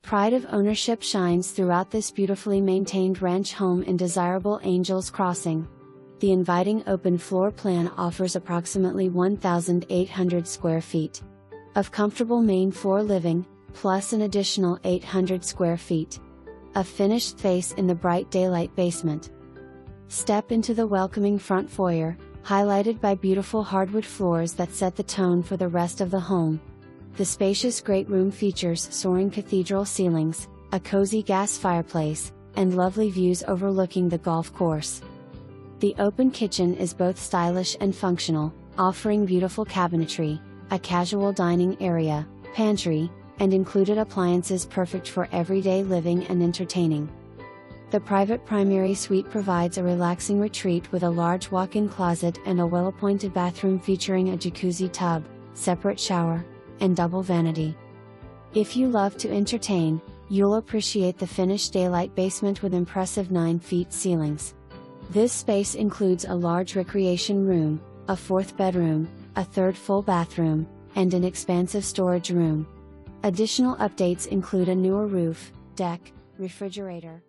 Pride of ownership shines throughout this beautifully maintained ranch home in desirable Angels Crossing. The inviting open floor plan offers approximately 1,800 square feet of comfortable main floor living, plus an additional 800 square feet of finished space in the bright daylight basement. Step into the welcoming front foyer, highlighted by beautiful hardwood floors that set the tone for the rest of the home. The spacious great room features soaring cathedral ceilings, a cozy gas fireplace, and lovely views overlooking the golf course. The open kitchen is both stylish and functional, offering beautiful cabinetry, a casual dining area, pantry, and included appliances perfect for everyday living and entertaining. The private primary suite provides a relaxing retreat with a large walk-in closet and a well-appointed bathroom featuring a jacuzzi tub, separate shower, and double vanity. If you love to entertain, you'll appreciate the finished daylight basement with impressive 9-foot ceilings. This space includes a large recreation room, a 4th bedroom, a 3rd full bathroom, and an expansive storage room. Additional updates include a newer roof, deck, refrigerator,